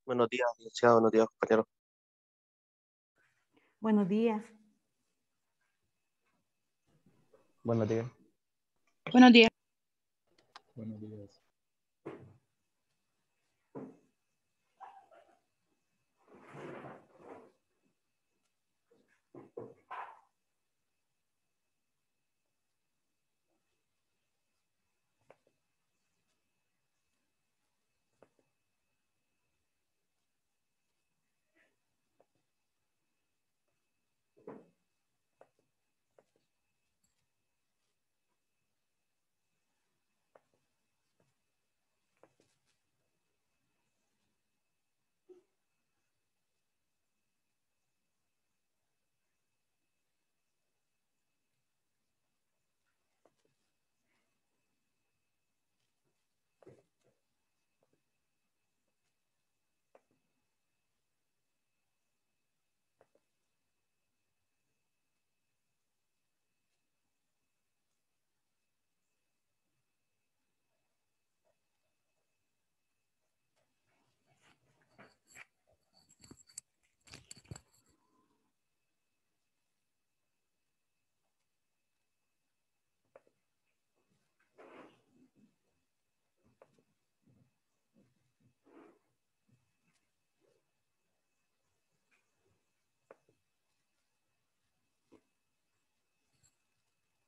Buenos días, licenciado. Buenos días, compañero. Buenos días. Buenos días. Buenos días. Buenos días.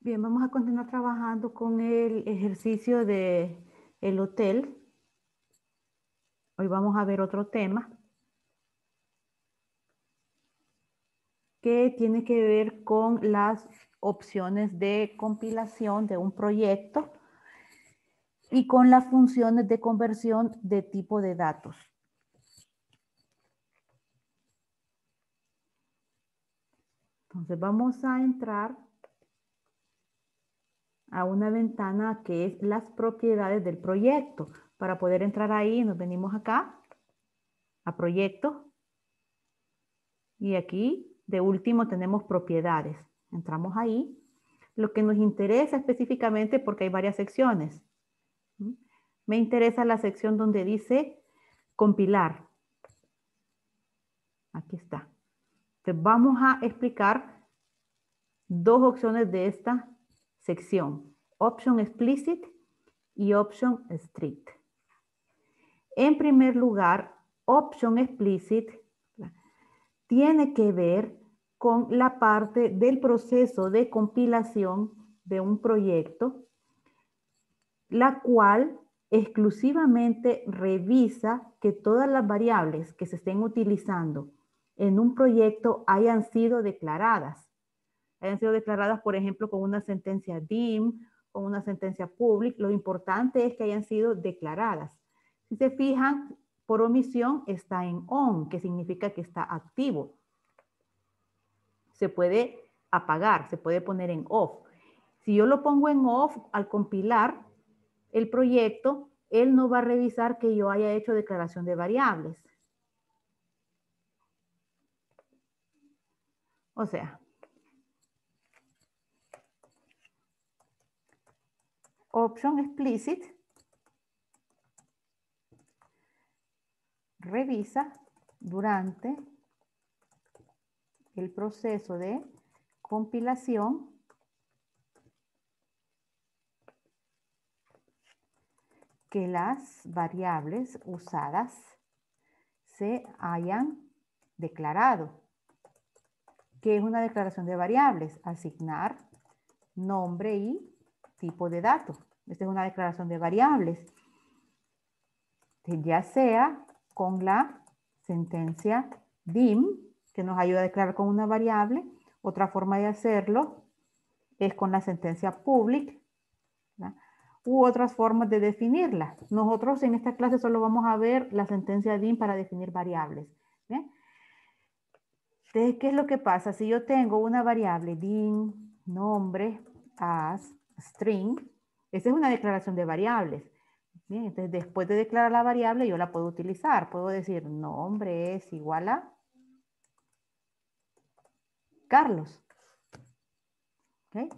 Bien, vamos a continuar trabajando con el ejercicio de el hotel. Hoy vamos a ver otro tema que tiene que ver con las opciones de compilación de un proyecto y con las funciones de conversión de tipo de datos. Entonces vamos a entrar a una ventana que es las propiedades del proyecto. Para poder entrar ahí nos venimos acá a proyecto y aquí de último tenemos propiedades. Entramos ahí. Lo que nos interesa específicamente porque hay varias secciones. Me interesa la sección donde dice compilar. Aquí está. Entonces vamos a explicar dos opciones de esta sección. Option explicit y option strict. En primer lugar, option explicit tiene que ver con la parte del proceso de compilación de un proyecto, la cual exclusivamente revisa que todas las variables que se estén utilizando en un proyecto hayan sido declaradas. Hayan sido declaradas, por ejemplo, con una sentencia DIM, con una sentencia public. Lo importante es que hayan sido declaradas. Si se fijan, por omisión está en on, que significa que está activo. Se puede apagar, se puede poner en off. Si yo lo pongo en off al compilar el proyecto, él no va a revisar que yo haya hecho declaración de variables. O sea, option explicit revisa durante el proceso de compilación que las variables usadas se hayan declarado. ¿Qué es una declaración de variables? Asignar nombre y tipo de dato. Esta es una declaración de variables. Ya sea con la sentencia DIM, que nos ayuda a declarar con una variable. Otra forma de hacerlo es con la sentencia public, ¿verdad? U otras formas de definirla. Nosotros en esta clase solo vamos a ver la sentencia DIM para definir variables. ¿Bien? Entonces, ¿qué es lo que pasa? Si yo tengo una variable dim, nombre, as, string, esa es una declaración de variables. Bien, entonces después de declarar la variable yo la puedo utilizar. Puedo decir nombre es igual a Carlos. ¿Okay?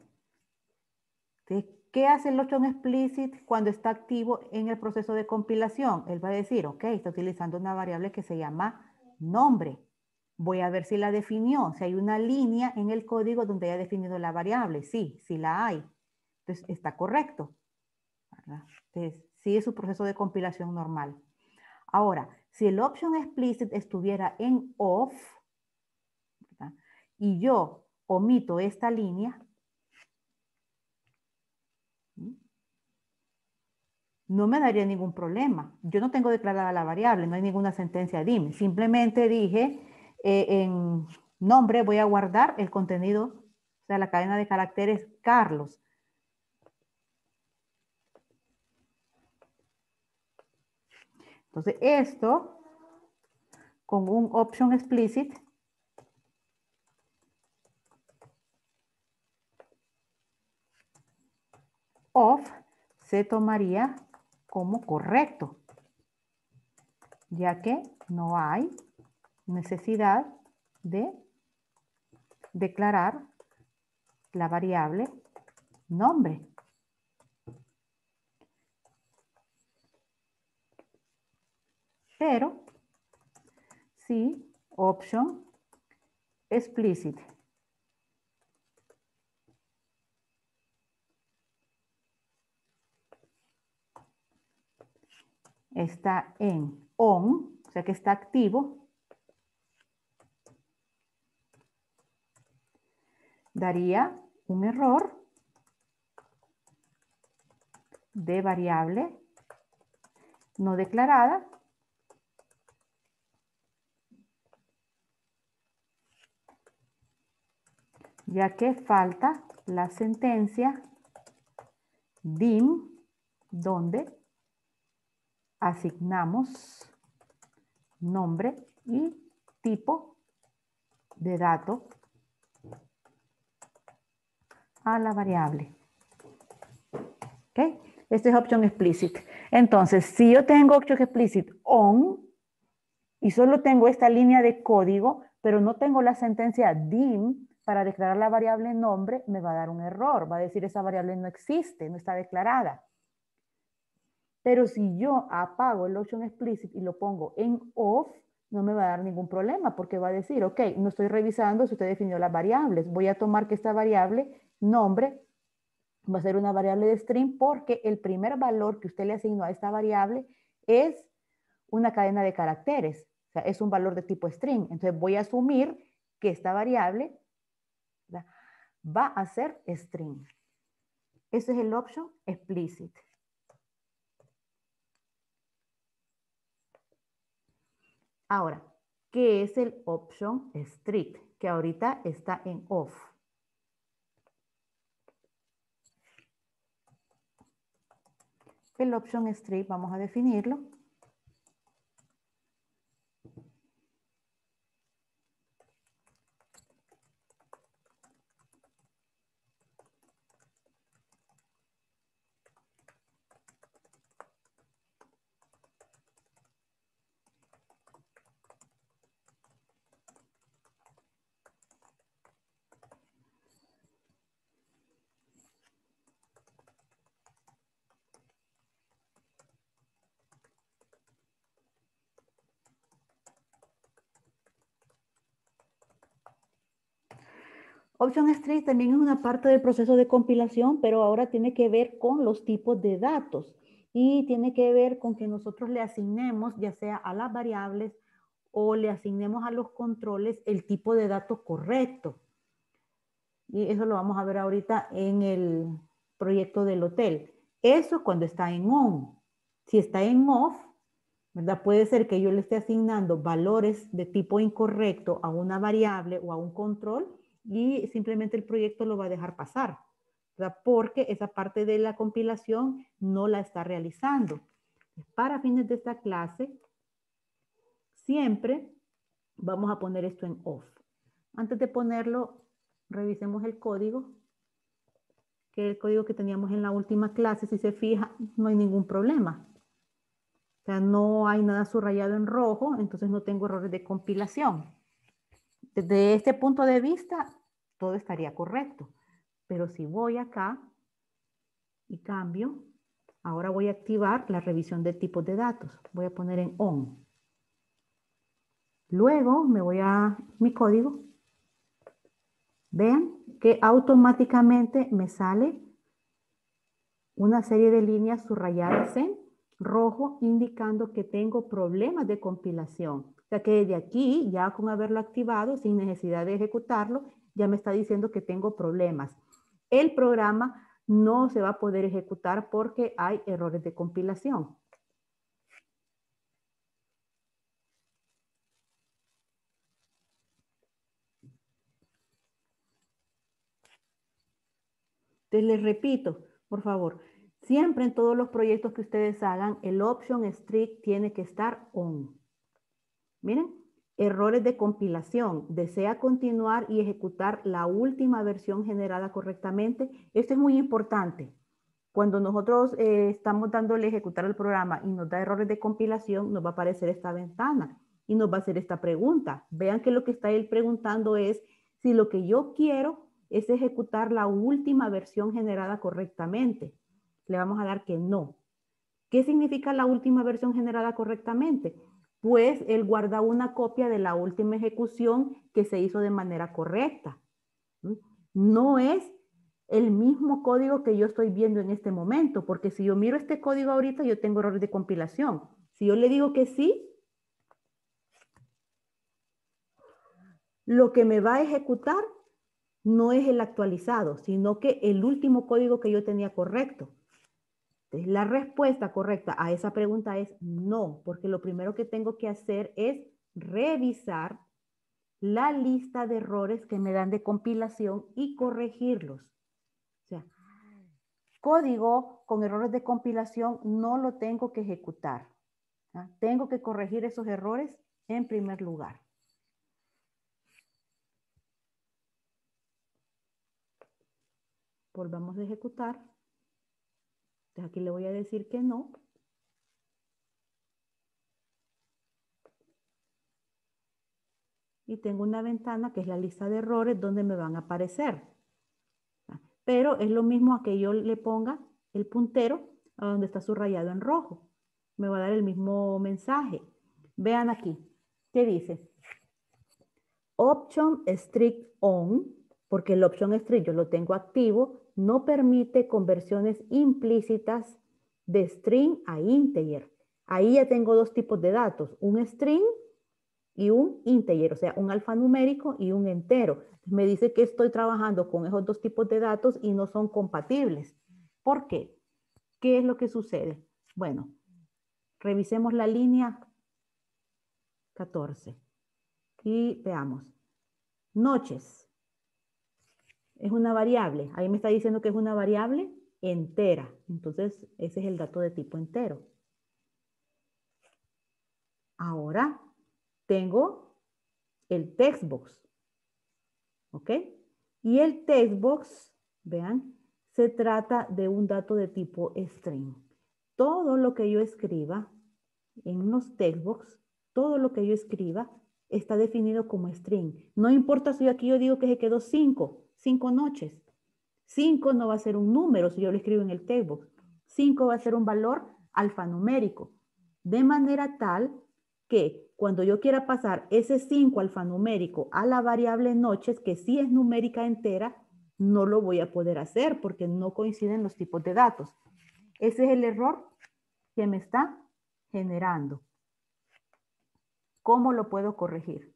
Entonces, ¿qué hace el option explicit cuando está activo en el proceso de compilación? Él va a decir, ok, está utilizando una variable que se llama nombre. Voy a ver si la definió, si hay una línea en el código donde haya definido la variable. Sí, sí la hay. Entonces, está correcto, ¿verdad? Entonces, sí es su proceso de compilación normal. Ahora, si el option explicit estuviera en off, ¿verdad? Y yo omito esta línea, no me daría ningún problema. Yo no tengo declarada la variable, no hay ninguna sentencia dim. Simplemente dije, en nombre voy a guardar el contenido, o sea, la cadena de caracteres Carlos. Entonces, esto, con un option explicit, off, se tomaría como correcto, ya que no hay necesidad de declarar la variable nombre. Pero si option explicit está en on, o sea que está activo, daría un error de variable no declarada ya que falta la sentencia dim donde asignamos nombre y tipo de dato a la variable. ¿Ok? Este es option explicit. Entonces, si yo tengo option explicit on y solo tengo esta línea de código, pero no tengo la sentencia dim para declarar la variable nombre, me va a dar un error. Va a decir esa variable no existe, no está declarada. Pero si yo apago el option explicit y lo pongo en off, no me va a dar ningún problema porque va a decir, ok, no estoy revisando si usted definió las variables. Voy a tomar que esta variable, nombre, va a ser una variable de string porque el primer valor que usted le asignó a esta variable es una cadena de caracteres. O sea, es un valor de tipo string. Entonces voy a asumir que esta variable, ¿verdad?, va a ser string. Ese es el option explicit. Ahora, ¿qué es el option strict? Que ahorita está en off. El option strict, vamos a definirlo. Option strict también es una parte del proceso de compilación, pero ahora tiene que ver con los tipos de datos y tiene que ver con que nosotros le asignemos, ya sea a las variables o le asignemos a los controles el tipo de dato correcto. Y eso lo vamos a ver ahorita en el proyecto del hotel. Eso cuando está en on. Si está en off, ¿verdad? Puede ser que yo le esté asignando valores de tipo incorrecto a una variable o a un control y simplemente el proyecto lo va a dejar pasar, ¿verdad? Porque esa parte de la compilación no la está realizando. Para fines de esta clase, siempre vamos a poner esto en off. Antes de ponerlo, revisemos el código, que es el código que teníamos en la última clase. Si se fija, no hay ningún problema. O sea, no hay nada subrayado en rojo, entonces no tengo errores de compilación. Desde este punto de vista, todo estaría correcto. Pero si voy acá y cambio, ahora voy a activar la revisión de tipos de datos. Voy a poner en on. Luego me voy a mi código. Vean que automáticamente me sale una serie de líneas subrayadas en rojo indicando que tengo problemas de compilación. O sea que desde aquí, ya con haberlo activado, sin necesidad de ejecutarlo, ya me está diciendo que tengo problemas. El programa no se va a poder ejecutar porque hay errores de compilación. Entonces les repito, por favor, siempre en todos los proyectos que ustedes hagan, el option strict tiene que estar on. Miren, errores de compilación. Desea continuar y ejecutar la última versión generada correctamente. Esto es muy importante. Cuando nosotros estamos dándole ejecutar el programa y nos da errores de compilación, nos va a aparecer esta ventana y nos va a hacer esta pregunta. Vean que lo que está él preguntando es si lo que yo quiero es ejecutar la última versión generada correctamente. Le vamos a dar que no. ¿Qué significa la última versión generada correctamente? Pues él guarda una copia de la última ejecución que se hizo de manera correcta. No es el mismo código que yo estoy viendo en este momento, porque si yo miro este código ahorita, yo tengo errores de compilación. Si yo le digo que sí, lo que me va a ejecutar no es el actualizado, sino que el último código que yo tenía correcto. Entonces, la respuesta correcta a esa pregunta es no, porque lo primero que tengo que hacer es revisar la lista de errores que me dan de compilación y corregirlos. O sea, código con errores de compilación no lo tengo que ejecutar. ¿Ah? Tengo que corregir esos errores en primer lugar. Volvamos a ejecutar. Entonces aquí le voy a decir que no. Y tengo una ventana que es la lista de errores donde me van a aparecer. Pero es lo mismo a que yo le ponga el puntero a donde está subrayado en rojo. Me va a dar el mismo mensaje. Vean aquí. ¿Qué dice? Option strict on, porque el option strict yo lo tengo activo, no permite conversiones implícitas de string a integer. Ahí ya tengo dos tipos de datos, un string y un integer, o sea, un alfanumérico y un entero. Me dice que estoy trabajando con esos dos tipos de datos y no son compatibles. ¿Por qué? ¿Qué es lo que sucede? Bueno, revisemos la línea 14 y veamos. Noches. Es una variable. Ahí me está diciendo que es una variable entera. Entonces, ese es el dato de tipo entero. Ahora tengo el textbox. ¿Ok? Y el textbox, vean, se trata de un dato de tipo string. Todo lo que yo escriba en unos textbox, todo lo que yo escriba está definido como string. No importa si aquí yo digo que se quedó 5 noches. 5 no va a ser un número si yo lo escribo en el textbox. 5 va a ser un valor alfanumérico. De manera tal que cuando yo quiera pasar ese 5 alfanumérico a la variable noches, que sí es numérica entera, no lo voy a poder hacer porque no coinciden los tipos de datos. Ese es el error que me está generando. ¿Cómo lo puedo corregir?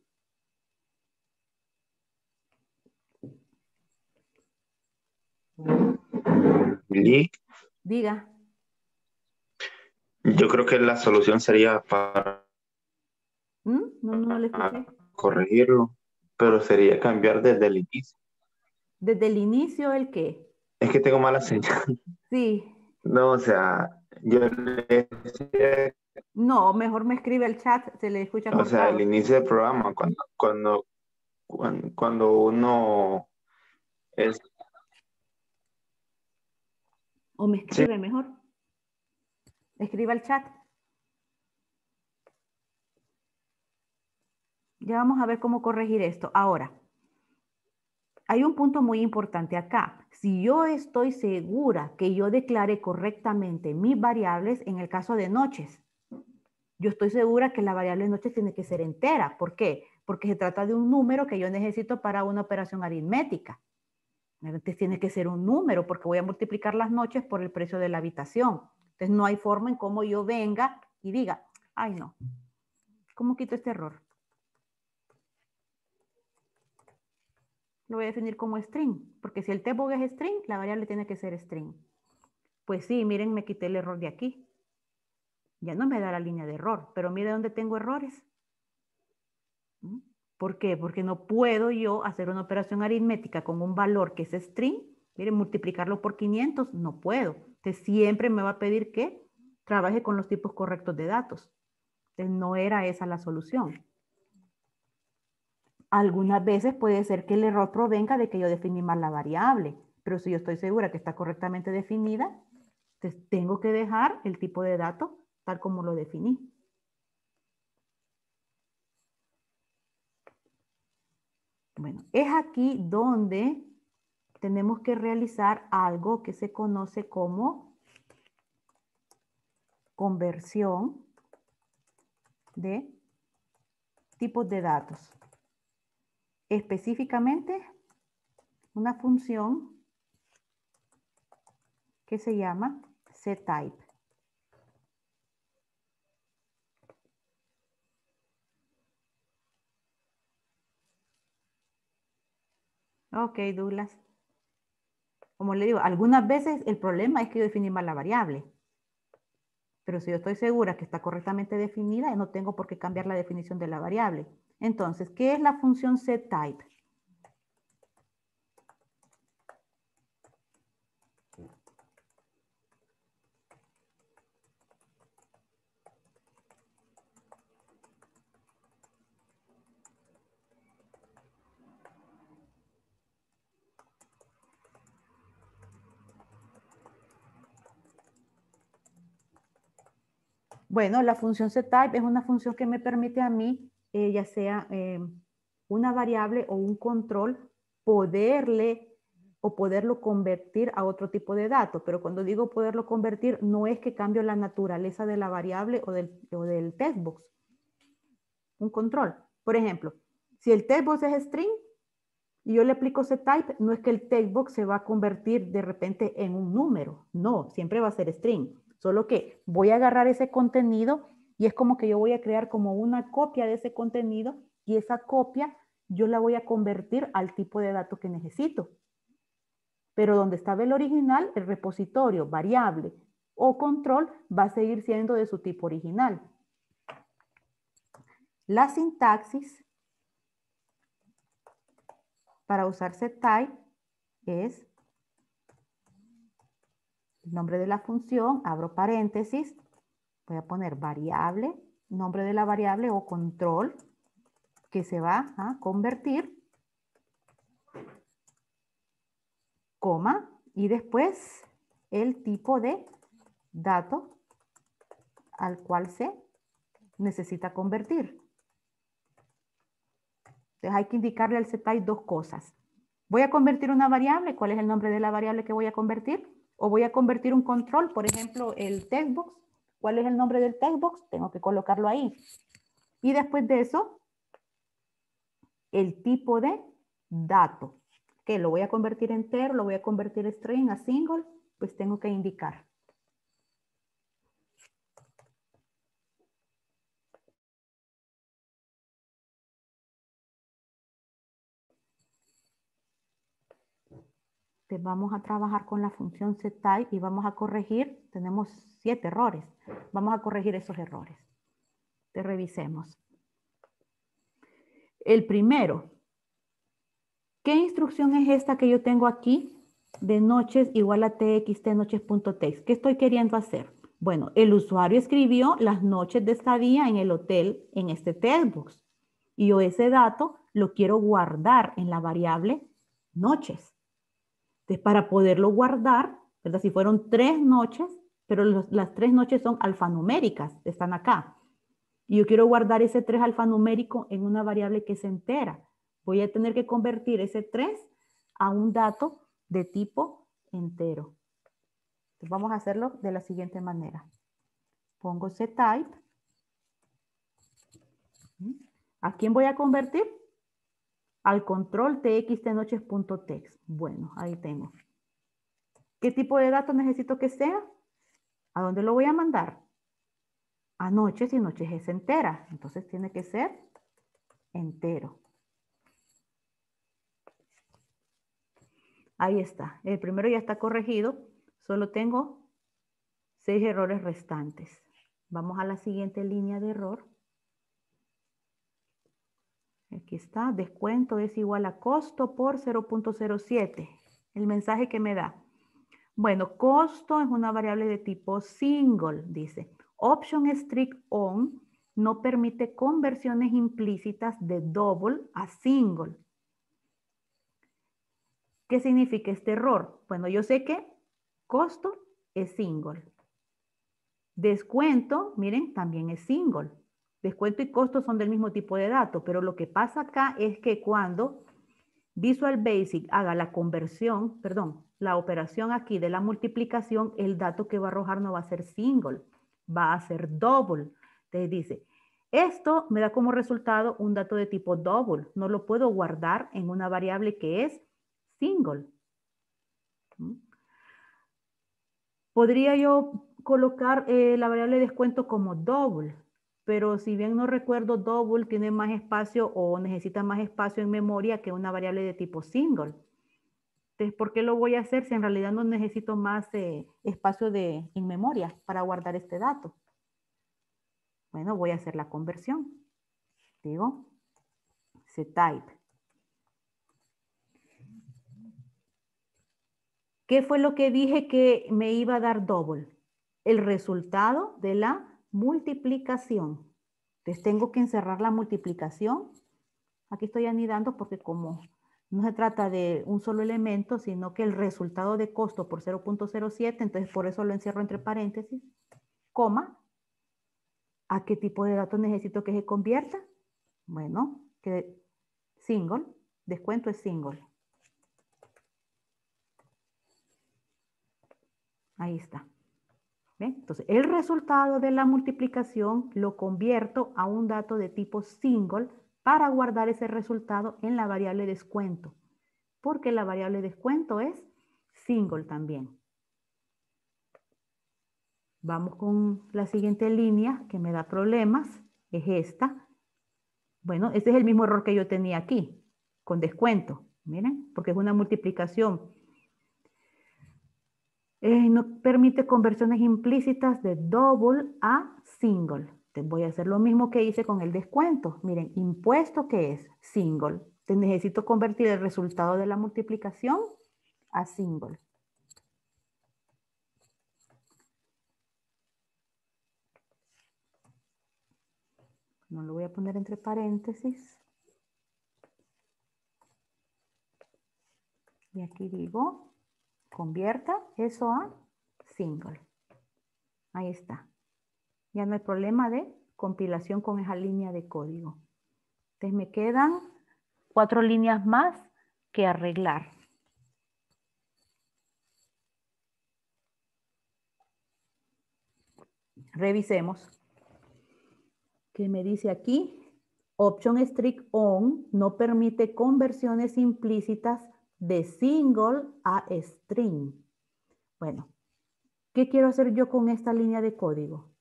Lili, Diga. yo creo que la solución sería para No le escuché. corregirlo, pero sería cambiar desde el inicio. ¿Desde el inicio el qué? Es que tengo mala señal. Sí. No, o sea, yo le decía, No, mejor me escribe el chat, se le escucha o sea, el cortado. inicio del programa, cuando cuando uno es... O me escribe mejor. Escriba el chat. Ya vamos a ver cómo corregir esto. Ahora, hay un punto muy importante acá. Si yo estoy segura que yo declaré correctamente mis variables en el caso de noches, yo estoy segura que la variable noches tiene que ser entera. ¿Por qué? Porque se trata de un número que yo necesito para una operación aritmética. Entonces tiene que ser un número porque voy a multiplicar las noches por el precio de la habitación. Entonces no hay forma en cómo yo venga y diga, ay no, ¿cómo quito este error? Lo voy a definir como string, porque si el tbog es string, la variable tiene que ser string. Pues sí, miren, me quité el error de aquí. Ya no me da la línea de error, pero mire dónde tengo errores. ¿Por qué? Porque no puedo yo hacer una operación aritmética con un valor que es string, miren, multiplicarlo por 500, no puedo. Entonces siempre me va a pedir que trabaje con los tipos correctos de datos. Entonces no era esa la solución. Algunas veces puede ser que el error provenga de que yo definí mal la variable, pero si yo estoy segura que está correctamente definida, entonces tengo que dejar el tipo de dato tal como lo definí. Bueno, es aquí donde tenemos que realizar algo que se conoce como conversión de tipos de datos. Específicamente, una función que se llama setType. Ok, Douglas. Como le digo, algunas veces el problema es que yo definí mal la variable. Pero si yo estoy segura que está correctamente definida, no tengo por qué cambiar la definición de la variable. Entonces, ¿qué es la función setType? Bueno, la función setType es una función que me permite a mí, ya sea una variable o un control, poderlo convertir a otro tipo de dato. Pero cuando digo poderlo convertir, no es que cambio la naturaleza de la variable o del textbox. Un control. Por ejemplo, si el textbox es string y yo le aplico setType, no es que el textbox se va a convertir de repente en un número. No, siempre va a ser string. Solo que voy a agarrar ese contenido y es como que yo voy a crear como una copia de ese contenido y esa copia yo la voy a convertir al tipo de dato que necesito. Pero donde estaba el original, el repositorio, variable o control va a seguir siendo de su tipo original. La sintaxis para usar setType es el nombre de la función, abro paréntesis, voy a poner variable, nombre de la variable o control que se va a convertir, coma, y después el tipo de dato al cual se necesita convertir. Entonces hay que indicarle al setType dos cosas. Voy a convertir una variable, ¿cuál es el nombre de la variable que voy a convertir? O voy a convertir un control, por ejemplo, el textbox. ¿Cuál es el nombre del textbox? Tengo que colocarlo ahí. Y después de eso, el tipo de dato. ¿Qué? ¿Lo voy a convertir entero? ¿Lo voy a convertir string a single? Pues tengo que indicar. Entonces vamos a trabajar con la función setType y vamos a corregir, tenemos 7 errores. Vamos a corregir esos errores. Te revisemos. El primero, ¿qué instrucción es esta que yo tengo aquí? De noches igual a txt noches.text. ¿Qué estoy queriendo hacer? Bueno, el usuario escribió las noches de estadía en el hotel en este textbox. Y yo ese dato lo quiero guardar en la variable noches. Entonces, para poderlo guardar, ¿verdad? Si fueron 3 noches, pero las 3 noches son alfanuméricas, están acá. Y yo quiero guardar ese 3 alfanumérico en una variable que es entera. Voy a tener que convertir ese 3 a un dato de tipo entero. Entonces, vamos a hacerlo de la siguiente manera. Pongo ctype. ¿A quién voy a convertir? Al control txtnoches.text. Bueno, ahí tengo. ¿Qué tipo de datos necesito que sea? ¿A dónde lo voy a mandar? A noches, y noches es entera. Entonces tiene que ser entero. Ahí está. El primero ya está corregido. Solo tengo 6 errores restantes. Vamos a la siguiente línea de error. Aquí está. Descuento es igual a costo por 0.07. El mensaje que me da. Bueno, costo es una variable de tipo single, dice. Option strict on no permite conversiones implícitas de double a single. ¿Qué significa este error? Bueno, yo sé que costo es single. Descuento, miren, también es single. Descuento y costo son del mismo tipo de dato, pero lo que pasa acá es que cuando Visual Basic haga la conversión, perdón, la operación aquí de la multiplicación, el dato que va a arrojar no va a ser single, va a ser double. Entonces dice, esto me da como resultado un dato de tipo double. No lo puedo guardar en una variable que es single. Podría yo colocar la variable descuento como double, pero si bien no recuerdo, double tiene más espacio o necesita más espacio en memoria que una variable de tipo single. Entonces, ¿por qué lo voy a hacer si en realidad no necesito más espacio en memoria para guardar este dato? Bueno, voy a hacer la conversión. Digo, ctype. ¿Qué fue lo que dije que me iba a dar double? El resultado de la multiplicación. Entonces tengo que encerrar la multiplicación. Aquí estoy anidando porque como no se trata de un solo elemento, sino que el resultado de costo por 0.07, entonces por eso lo encierro entre paréntesis, coma. ¿A qué tipo de datos necesito que se convierta? Bueno, que single, descuento es single. Ahí está. ¿Ven? Entonces, el resultado de la multiplicación lo convierto a un dato de tipo single para guardar ese resultado en la variable descuento, porque la variable descuento es single también. Vamos con la siguiente línea que me da problemas, es esta. Bueno, este es el mismo error que yo tenía aquí, con descuento. Miren, porque es una multiplicación. No permite conversiones implícitas de double a single. Entonces voy a hacer lo mismo que hice con el descuento. Miren, impuesto que es single. Entonces necesito convertir el resultado de la multiplicación a single. No lo voy a poner entre paréntesis. Y aquí digo, convierta eso a single. Ahí está. Ya no hay problema de compilación con esa línea de código. Entonces me quedan 4 líneas más que arreglar. Revisemos. ¿Qué me dice aquí? Option strict on no permite conversiones implícitas de single a string. Bueno, ¿qué quiero hacer yo con esta línea de código?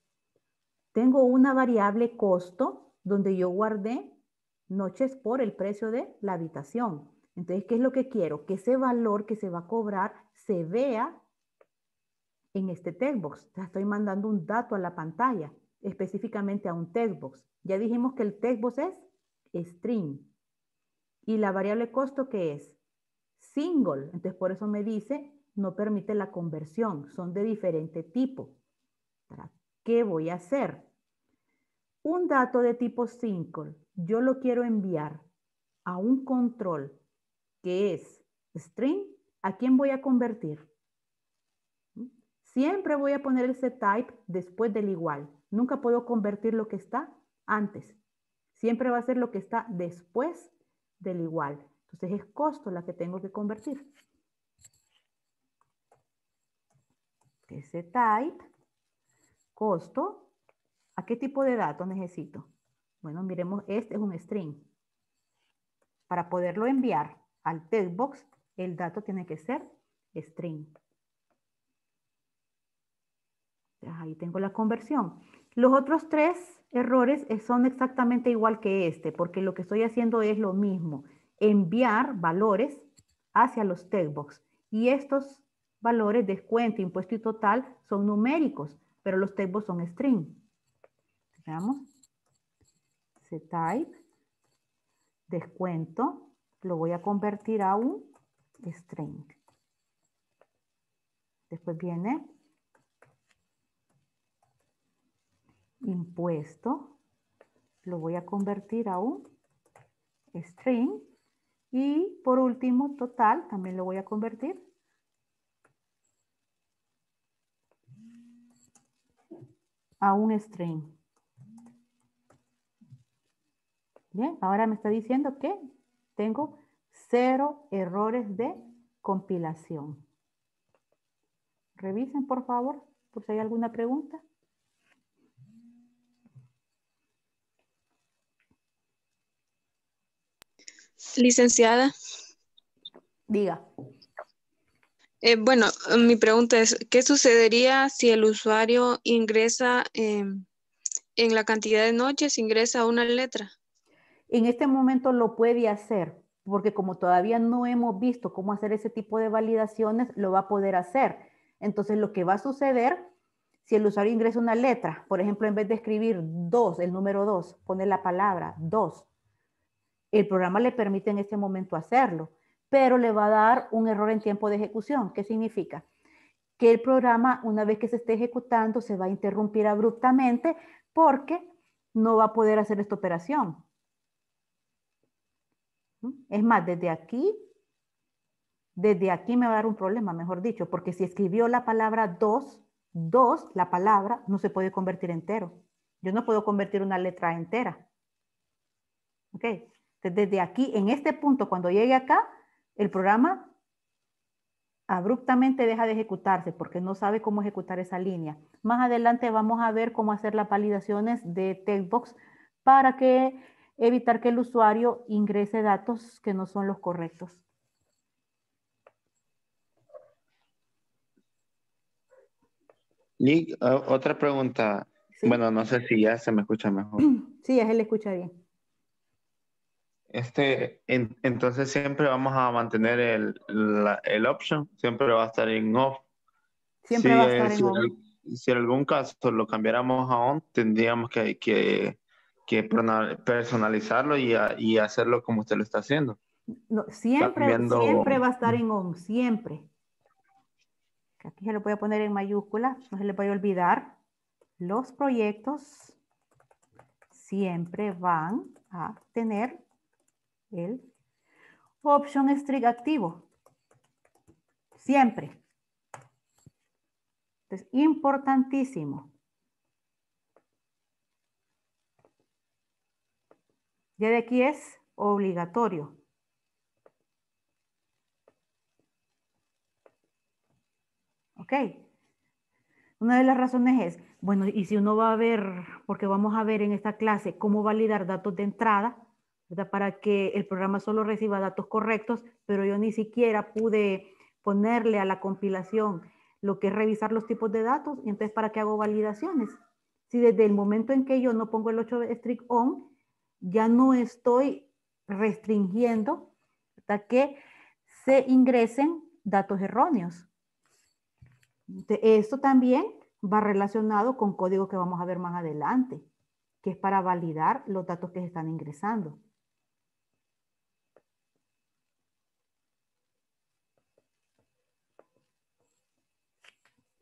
Tengo una variable costo donde yo guardé noches por el precio de la habitación. Entonces, ¿qué es lo que quiero? Que ese valor que se va a cobrar se vea en este textbox. Estoy mandando un dato a la pantalla, específicamente a un textbox. Ya dijimos que el textbox es string. Y la variable costo, ¿qué es? Single. Entonces, por eso me dice, no permite la conversión. Son de diferente tipo. ¿Para qué voy a hacer? Un dato de tipo single, yo lo quiero enviar a un control que es string, ¿a quién voy a convertir? Siempre voy a poner el setType después del igual. Nunca puedo convertir lo que está antes. Siempre va a ser lo que está después del igual. Entonces es costo la que tengo que convertir. setType, costo. ¿A qué tipo de dato necesito? Bueno, miremos, este es un string. Para poderlo enviar al textbox, el dato tiene que ser string. Ahí tengo la conversión. Los otros 3 errores son exactamente igual que este, porque lo que estoy haciendo es lo mismo. Enviar valores hacia los textbox. Y estos valores, descuento, impuesto y total, son numéricos, pero los textbox son string. Veamos. setType, descuento, lo voy a convertir a un string. Después viene impuesto, lo voy a convertir a un string. Y por último, total, también lo voy a convertir a un string. Bien, ahora me está diciendo que tengo 0 errores de compilación. Revisen, por favor, por si hay alguna pregunta. Licenciada. Diga. Bueno, mi pregunta es, ¿qué sucedería si el usuario ingresa en la cantidad de noches, ingresa una letra? En este momento lo puede hacer, porque como todavía no hemos visto cómo hacer ese tipo de validaciones, lo va a poder hacer. Entonces, lo que va a suceder, si el usuario ingresa una letra, por ejemplo, en vez de escribir 2, el número 2, pone la palabra 2, el programa le permite en este momento hacerlo, pero le va a dar un error en tiempo de ejecución. ¿Qué significa? Que el programa, una vez que se esté ejecutando, se va a interrumpir abruptamente porque no va a poder hacer esta operación. Es más, desde aquí me va a dar un problema, mejor dicho, porque si escribió la palabra 2, la palabra no se puede convertir entero. Yo no puedo convertir una letra entera. ¿Ok? Entonces, desde aquí, en este punto, cuando llegue acá, el programa abruptamente deja de ejecutarse porque no sabe cómo ejecutar esa línea. Más adelante vamos a ver cómo hacer las validaciones de textbox para evitar que el usuario ingrese datos que no son los correctos. Y otra pregunta. ¿Sí? Bueno, no sé si ya se me escucha mejor. Sí, a él le escucha bien. Entonces siempre vamos a mantener el option, siempre va a estar en off. Siempre va a estar en Si on. si en algún caso lo cambiáramos a on, tendríamos que personalizarlo y hacerlo como usted lo está haciendo. No, siempre Cambiando. va a estar en on, siempre. Aquí se lo voy a poner en mayúscula, no se le vaya a olvidar. Los proyectos siempre van a tener el option string activo. Siempre. Entonces, importantísimo. Ya de aquí es obligatorio. ¿Ok? Una de las razones es, bueno, y si uno va a ver, porque vamos a ver en esta clase cómo validar datos de entrada, ¿verdad? Para que el programa solo reciba datos correctos, pero yo ni siquiera pude ponerle a la compilación lo que es revisar los tipos de datos, y entonces ¿para qué hago validaciones? Si desde el momento en que yo no pongo el 8 strict on, ya no estoy restringiendo hasta que se ingresen datos erróneos. Esto también va relacionado con código que vamos a ver más adelante, que es para validar los datos que se están ingresando.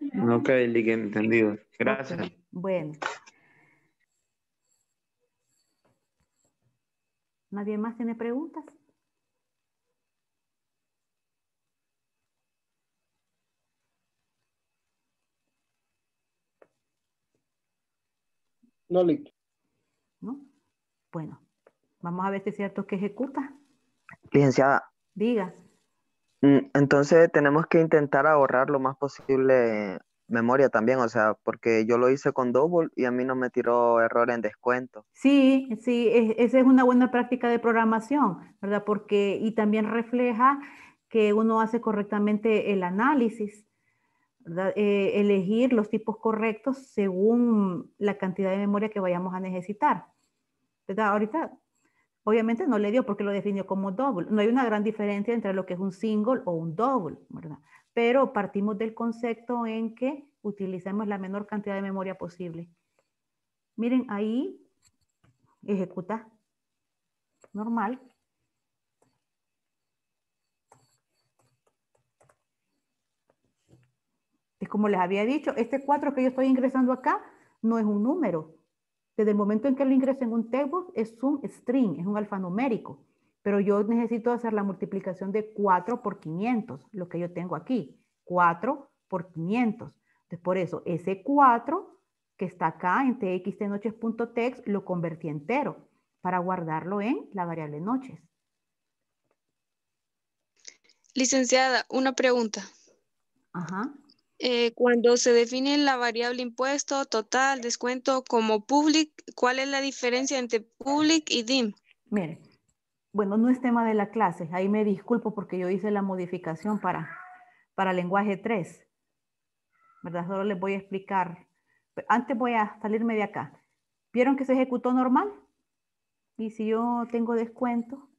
Ok, Lick, entendido. Gracias. Okay. Bueno. ¿Nadie más tiene preguntas? No, Lick. ¿No? Bueno, vamos a ver si es cierto que ejecuta. Licenciada, Diga. entonces tenemos que intentar ahorrar lo más posible memoria también, o sea, porque yo lo hice con Double y a mí no me tiró error en descuento. Sí, sí, esa es una buena práctica de programación, ¿verdad? Porque, y también refleja que uno hace correctamente el análisis, ¿verdad? Elegir los tipos correctos según la cantidad de memoria que vayamos a necesitar, ¿verdad? Ahorita, obviamente no le dio porque lo definió como double. No hay una gran diferencia entre lo que es un single o un double, ¿verdad? Pero partimos del concepto en que utilicemos la menor cantidad de memoria posible. Miren, ahí ejecuta normal. Es como les había dicho, este 4 que yo estoy ingresando acá no es un número. Desde el momento en que lo ingreso en un table es un string, es un alfanumérico. Pero yo necesito hacer la multiplicación de 4 por 500, lo que yo tengo aquí. 4 por 500. Entonces, por eso, ese 4 que está acá en txtnoches.txt lo convertí entero para guardarlo en la variable noches. Licenciada, una pregunta. Ajá. Cuando se define la variable impuesto, total, descuento como public, ¿cuál es la diferencia entre public y dim? Mire, bueno, no es tema de la clase. Ahí me disculpo porque yo hice la modificación para lenguaje 3. ¿Verdad? Solo les voy a explicar. Antes voy a salirme de acá. ¿Vieron que se ejecutó normal? Y si yo tengo descuento,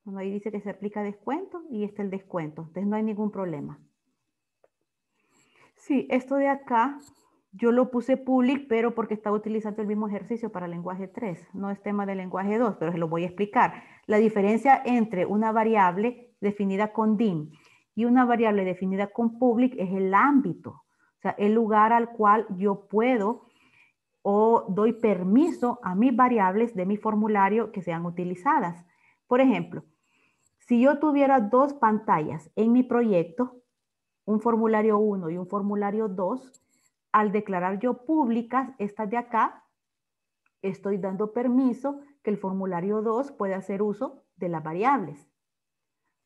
bueno, ahí dice que se aplica descuento y está el descuento. Entonces no hay ningún problema. Sí, esto de acá, yo lo puse public, pero porque estaba utilizando el mismo ejercicio para lenguaje 3. No es tema de lenguaje 2, pero se lo voy a explicar. La diferencia entre una variable definida con dim y una variable definida con public es el ámbito. O sea, el lugar al cual yo puedo o doy permiso a mis variables de mi formulario que sean utilizadas. Por ejemplo, si yo tuviera dos pantallas en mi proyecto, un formulario 1 y un formulario 2, al declarar yo públicas estas de acá, estoy dando permiso que el formulario 2 pueda hacer uso de las variables.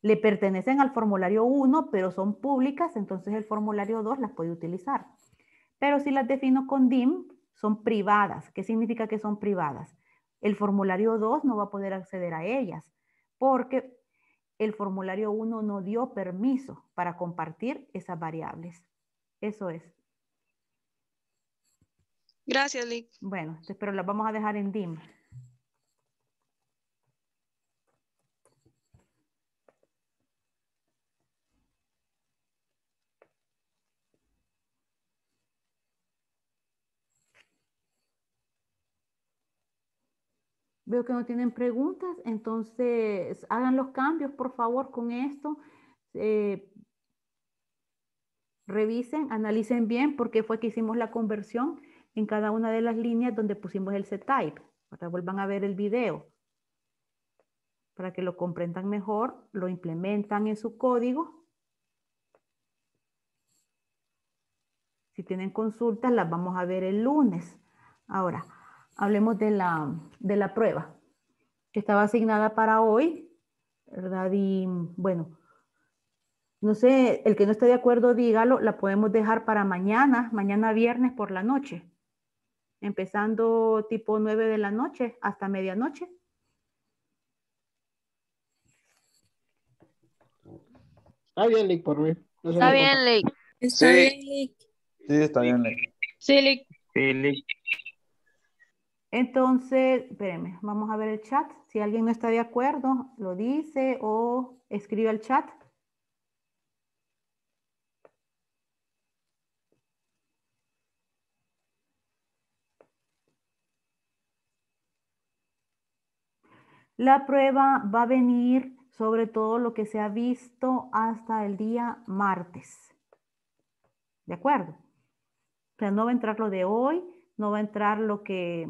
Le pertenecen al formulario 1, pero son públicas, entonces el formulario 2 las puede utilizar. Pero si las defino con dim, son privadas. ¿Qué significa que son privadas? El formulario 2 no va a poder acceder a ellas porque el formulario 1 no dio permiso para compartir esas variables. Eso es. Gracias, Lick. Bueno, pero las vamos a dejar en dim. Veo que no tienen preguntas, entonces hagan los cambios, por favor, con esto. Revisen, analicen bien por qué fue que hicimos la conversión en cada una de las líneas donde pusimos el settype. Ahora vuelvan a ver el video para que lo comprendan mejor, lo implementan en su código. Si tienen consultas, las vamos a ver el lunes. Ahora, hablemos de la prueba que estaba asignada para hoy, ¿verdad? Y bueno, no sé, el que no esté de acuerdo, dígalo, la podemos dejar para mañana viernes por la noche, empezando tipo 9 de la noche hasta medianoche. Está bien, Lick, por mí. No se Está preocupe. bien, Lick. Está Sí. bien, Lick. Sí, está bien, Lick. Sí, Lick. Sí, Lick. Entonces, espérenme, vamos a ver el chat. Si alguien no está de acuerdo, lo dice o escribe al chat. La prueba va a venir sobre todo lo que se ha visto hasta el día martes. ¿De acuerdo? O sea, no va a entrar lo de hoy, no va a entrar lo que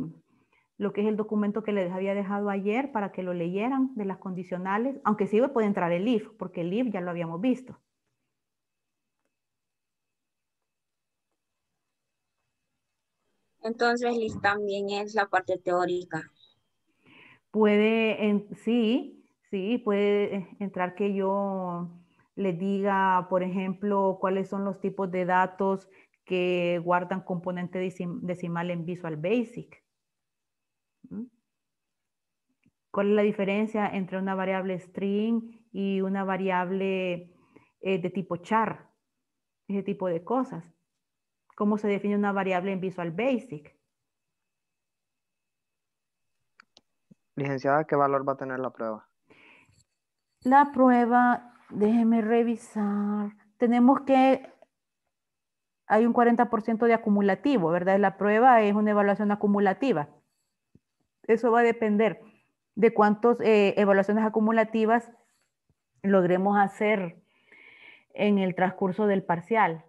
lo que es el documento que les había dejado ayer para que lo leyeran de las condicionales, aunque sí puede entrar el if, porque el if ya lo habíamos visto. Entonces, Liz, también es la parte teórica. Sí, puede entrar que yo les diga, por ejemplo, cuáles son los tipos de datos que guardan componente decimal en Visual Basic. ¿Mm? ¿Cuál es la diferencia entre una variable string y una variable de tipo char? Ese tipo de cosas. ¿Cómo se define una variable en Visual Basic? Licenciada, ¿qué valor va a tener la prueba? La prueba, déjeme revisar. Tenemos que, hay un 40% de acumulativo, ¿verdad? La prueba es una evaluación acumulativa. Eso va a depender de cuántas evaluaciones acumulativas logremos hacer en el transcurso del parcial.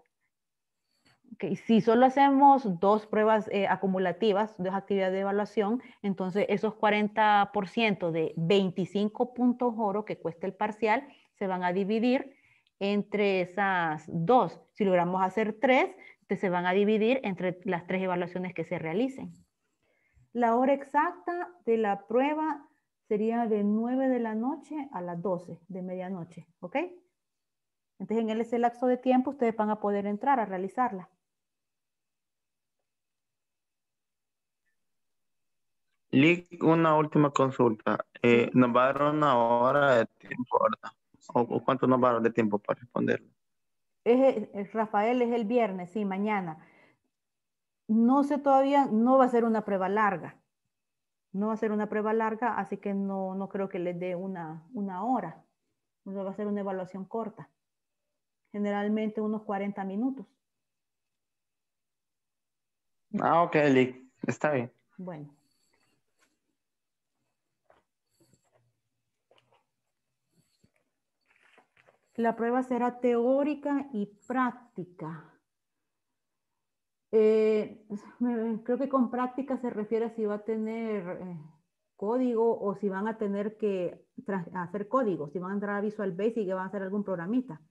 Okay. Si solo hacemos 2 pruebas acumulativas, 2 actividades de evaluación, entonces esos 40% de 25 puntos oro que cuesta el parcial se van a dividir entre esas 2. Si logramos hacer 3, entonces se van a dividir entre las 3 evaluaciones que se realicen. La hora exacta de la prueba sería de 9 de la noche a las 12 de medianoche, ¿ok? Entonces en ese lapso de tiempo ustedes van a poder entrar a realizarla. Lick, una última consulta. ¿Nos va a dar una hora de tiempo, verdad? ¿O cuánto nos va a dar de tiempo para responderlo? Rafael, es el viernes, sí, mañana. No sé todavía, no va a ser una prueba larga. No va a ser una prueba larga, así que no creo que les dé una hora. O sea, va a ser una evaluación corta. Generalmente unos 40 minutos. Ah, ok, Lick. Está bien. Bueno. La prueba será teórica y práctica. Creo que con práctica se refiere a si va a tener código o si van a tener que hacer código, si van a entrar a Visual Basic y van a hacer algún programita.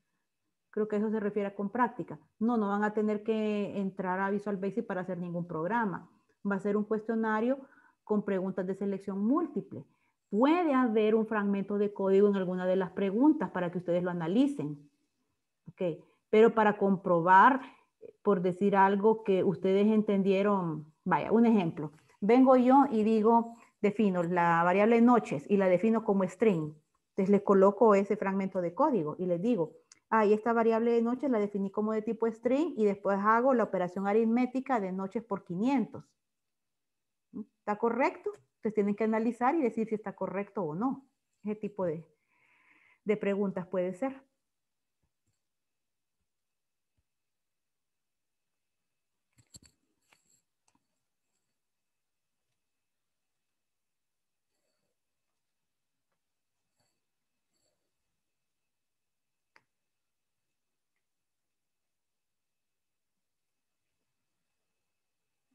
Creo que eso se refiere con práctica. No van a tener que entrar a Visual Basic para hacer ningún programa. Va a ser un cuestionario con preguntas de selección múltiple. Puede haber un fragmento de código en alguna de las preguntas para que ustedes lo analicen. Okay. Pero para comprobar, por decir algo que ustedes entendieron, vaya, un ejemplo. Vengo yo y digo, defino la variable noches y la defino como string. Entonces le coloco ese fragmento de código y les digo, y esta variable de noches la definí como de tipo string y después hago la operación aritmética de noches por 500. ¿Está correcto? Entonces tienen que analizar y decir si está correcto o no. Ese tipo de preguntas puede ser.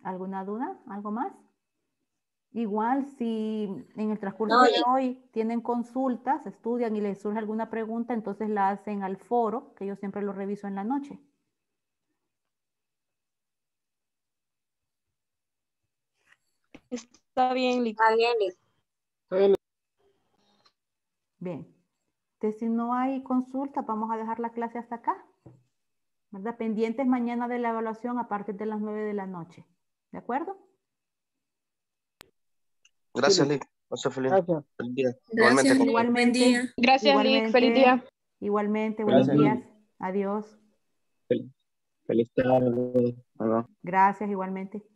¿Alguna duda? ¿Algo más? Igual si en el transcurso de hoy tienen consultas, estudian y les surge alguna pregunta, entonces la hacen al foro, que yo siempre lo reviso en la noche. Está bien, Lick. Está bien, Liz. Está bien. Bien. Entonces, si no hay consulta, vamos a dejar la clase hasta acá. ¿Verdad? Pendientes mañana de la evaluación a partir de las 9 de la noche. ¿De acuerdo? Gracias, Sí. Lick. Pase feliz Gracias. día. Gracias, Lick. Igualmente. Buen día. Gracias, Lick. Feliz día. Igualmente, buenos Gracias, días. Adiós. Feliz tarde. Hasta luego. Gracias, igualmente.